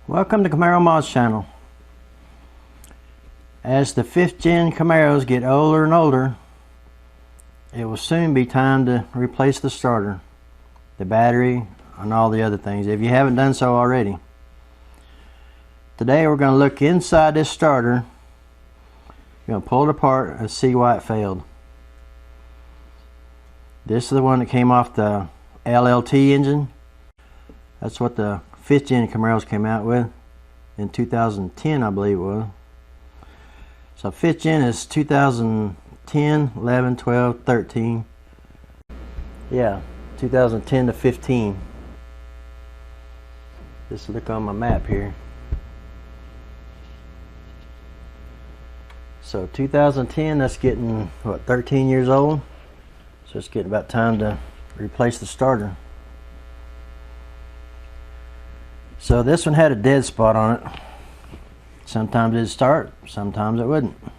Welcome to Camaro Mods channel. As the 5th gen Camaros get older and older, it will soon be time to replace the starter, the battery, and all the other things if you haven't done so already. Today we're going to look inside this starter. We're going to pull it apart and see why it failed. This is the one that came off the LLT engine. That's what the 5th gen Camaros came out with in 2010, I believe it was. So 5th gen is 2010, 11, 12, 13. Yeah, 2010 to 15. Just look on my map here. So 2010, that's getting, what, 13 years old? So it's getting about time to replace the starter. So this one had a dead spot on it. Sometimes it'd start, sometimes it wouldn't. So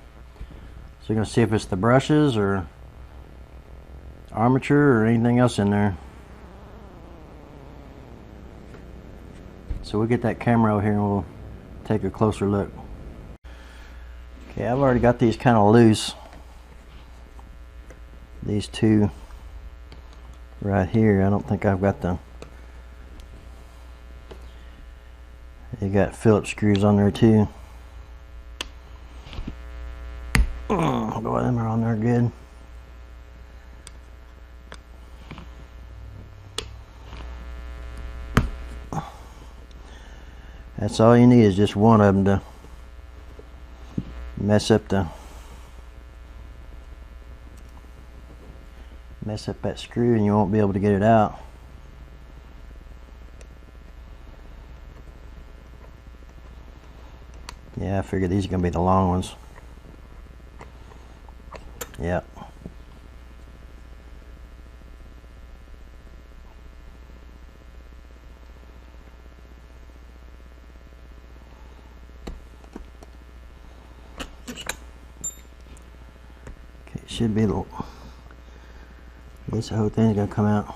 you're going to see if it's the brushes or armature or anything else in there. So we'll get that Camaro here and we'll take a closer look. Okay, I've already got these kind of loose. These two right here, I don't think I've got them. You got Phillips screws on there too. Oh boy, them are on there good. That's all you need, is just one of them to mess up that screw, and you won't be able to get it out. Yeah, I figured these are going to be the long ones. Yep. Okay, it should be a little. I guess the whole thing's going to come out.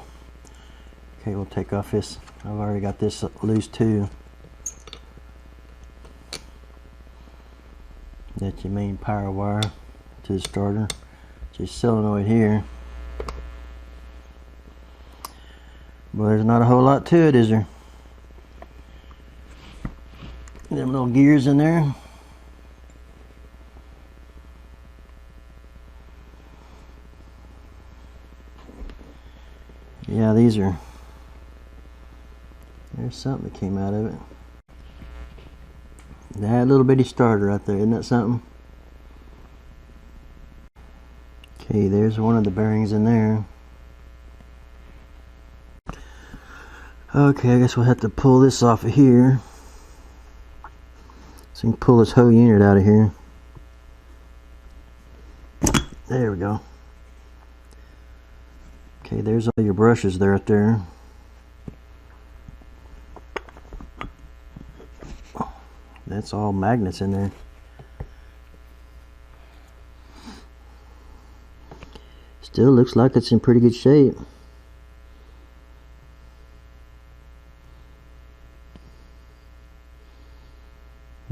Okay, we'll take off this. I've already got this loose too. That's your main power wire to the starter. Just solenoid here. But there's not a whole lot to it, is there? Them little gears in there. Yeah, these are. There's something that came out of it. That little bitty starter right there, isn't that something? Okay, there's one of the bearings in there. Okay, I guess we'll have to pull this off of here. So you can pull this whole unit out of here. There we go. Okay, there's all your brushes there right there. That's all magnets in there. Still looks like it's in pretty good shape.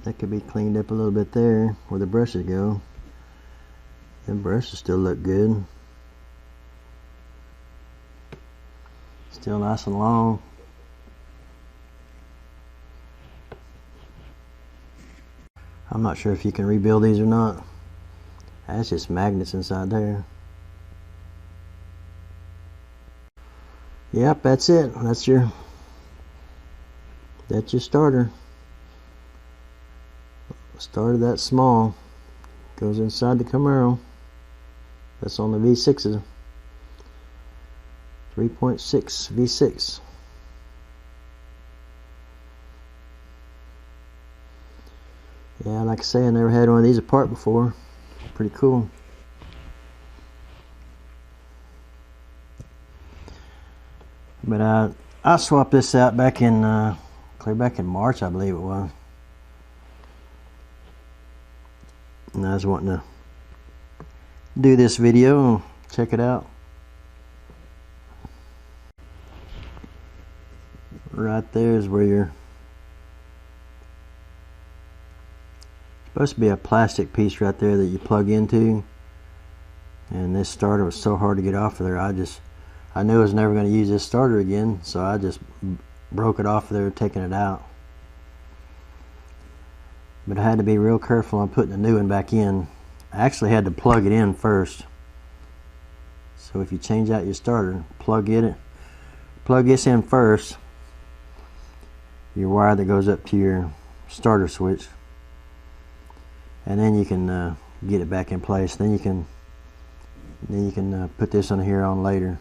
That could be cleaned up a little bit there where the brushes go. The brushes still look good. Still nice and long. I'm not sure if you can rebuild these or not. That's just magnets inside there. Yep, that's it. That's your starter. Starter that small. Goes inside the Camaro. That's on the V6s. 3.6 V6. Yeah, like I say, I never had one of these apart before. Pretty cool. But I swapped this out back in clear back in March, I believe it was. And I was wanting to do this video and check it out. Right there is where your Supposed to be a plastic piece right there that you plug into, and this starter was so hard to get off of there. I knew I was never going to use this starter again, so I just broke it off of there, taking it out. But I had to be real careful on putting the new one back in. I actually had to plug it in first. So if you change out your starter, plug this in first, your wire that goes up to your starter switch, and then you can get it back in place. Then you can put this on here on later.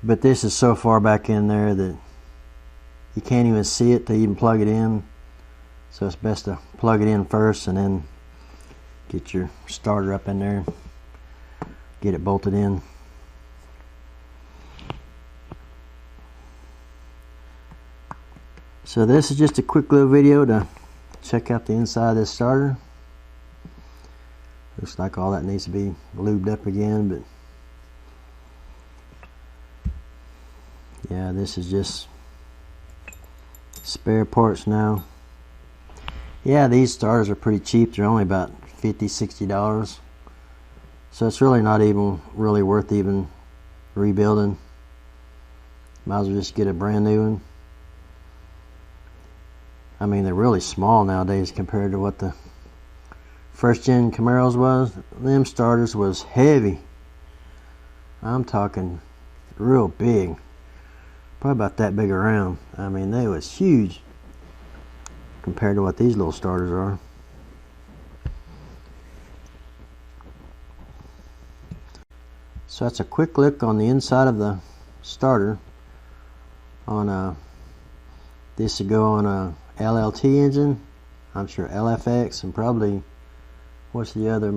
But this is so far back in there that you can't even see it to even plug it in. So it's best to plug it in first and then get your starter up in there, get it bolted in. So this is just a quick little video to check out the inside of this starter. Looks like all that needs to be lubed up again, but yeah, this is just spare parts now. Yeah, these starters are pretty cheap. They're only about $50–$60. So it's really not even really worth even rebuilding. Might as well just get a brand new one. I mean, they're really small nowadays compared to what the first gen Camaros was. Them starters was heavy. I'm talking real big. Probably about that big around. I mean, they was huge compared to what these little starters are. So that's a quick look on the inside of the starter. On this would go on a LLT engine. I'm sure LFX, and probably what's the other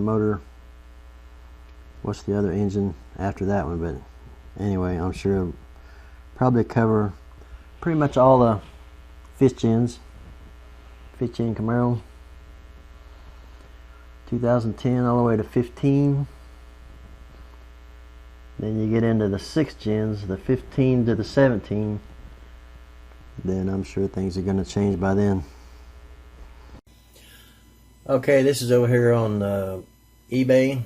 engine after that one, but anyway, I'm sure it'll probably cover pretty much all the 5th gen Camaro, 2010 all the way to 15. Then you get into the 6th gens, the 15 to the 17. Then I'm sure things are going to change by then. Okay, this is over here on eBay.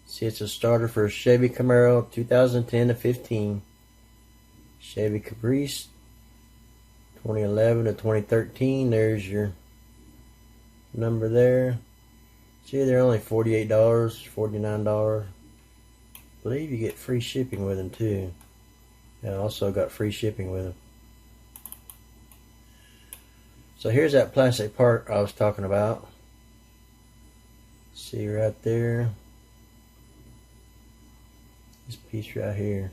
See, it's a starter for a Chevy Camaro 2010 to 15. Chevy Caprice 2011 to 2013. There's your number there. See, they're only $48, $49. I believe you get free shipping with them too. I also got free shipping with them. So here's that plastic part I was talking about. See right there. This piece right here.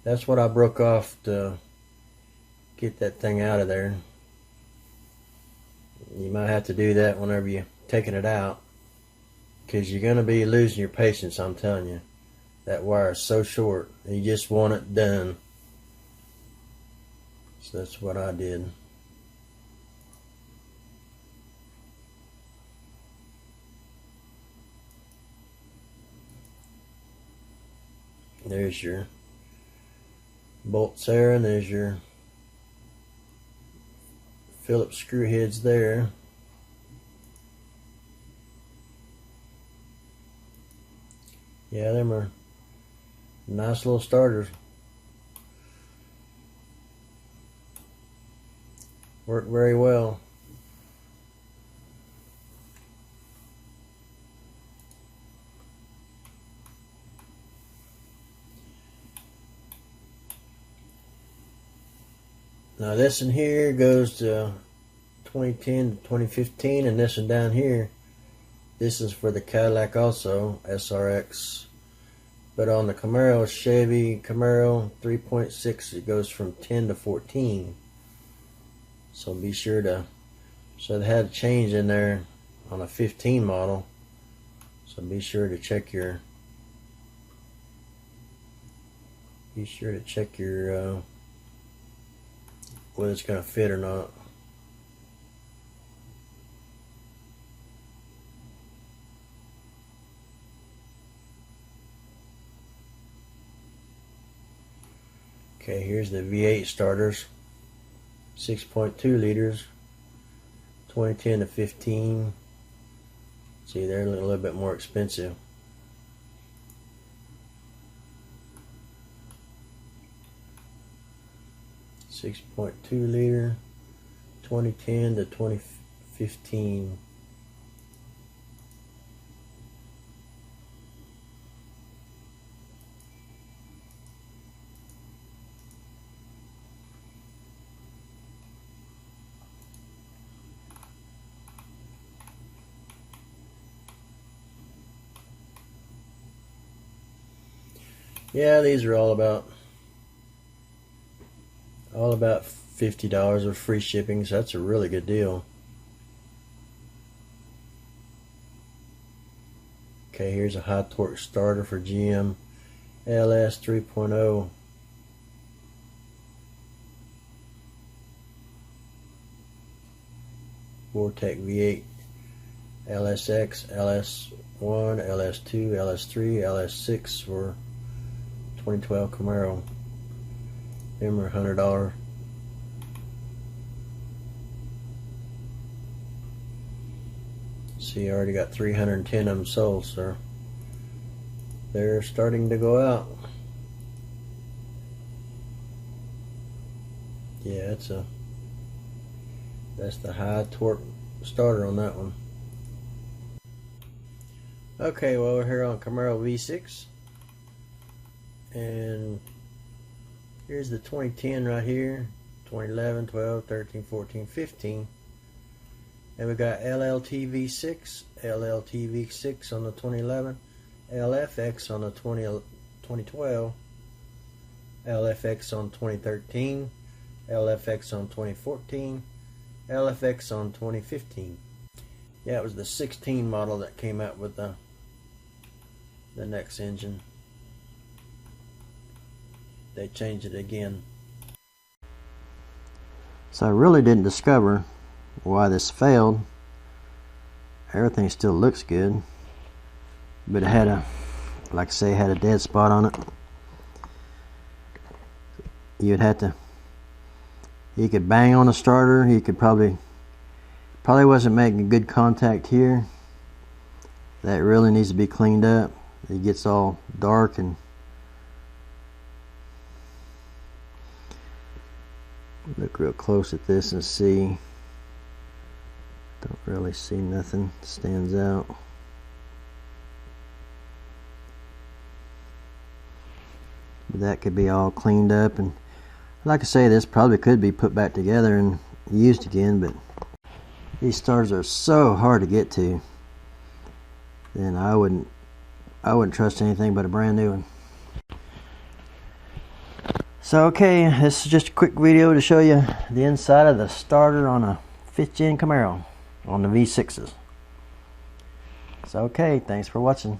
That's what I broke off to get that thing out of there. You might have to do that whenever you're taking it out, because you're going to be losing your patience, I'm telling you. That wire is so short. You just want it done. So that's what I did. There's your bolts there, and there's your Phillips screw heads there. Yeah, them are nice little starters. Work very well. Now this in here goes to 2010 to 2015, and this one down here, this is for the Cadillac also, SRX. But on the Camaro, Chevy Camaro 3.6, it goes from 10 to 14. So be sure to, so they had a change in there on a 15 model. So be sure to check your, whether it's going to fit or not. Okay, here's the V8 starters, 6.2 liters, 2010 to 15. See, they're a little bit more expensive. .2 liter, 2010 to 2015. Yeah, these are all about $50 with free shipping, so that's a really good deal. Okay, here's a high torque starter for GM LS 3.0. Vortec V8 LSX, LS1, LS2, LS3, LS6 for 2012 Camaro. Them are $100. See, I already got 310 of them sold, so they're starting to go out. Yeah, that's the high torque starter on that one. Okay, well, we're here on Camaro V6, and here's the 2010 right here, 2011, 12, 13, 14, 15. And we got LLT V6, LLT V6 on the 2011, LFX on the 2012, LFX on 2013, LFX on 2014, LFX on 2015. Yeah, it was the 16 model that came out with the next engine. They changed it again. So I really didn't discover why this failed. Everything still looks good, but it had a, like I say, had a dead spot on it. You'd have to, you could bang on the starter, you could probably wasn't making good contact here. That really needs to be cleaned up. It gets all dark, and look real close at this and see. Don't really see nothing stands out. That could be all cleaned up, and like I say, this probably could be put back together and used again, but these starters are so hard to get to, then I wouldn't trust anything but a brand new one. So okay, this is just a quick video to show you the inside of the starter on a 5th gen Camaro on the V6s. So okay, thanks for watching.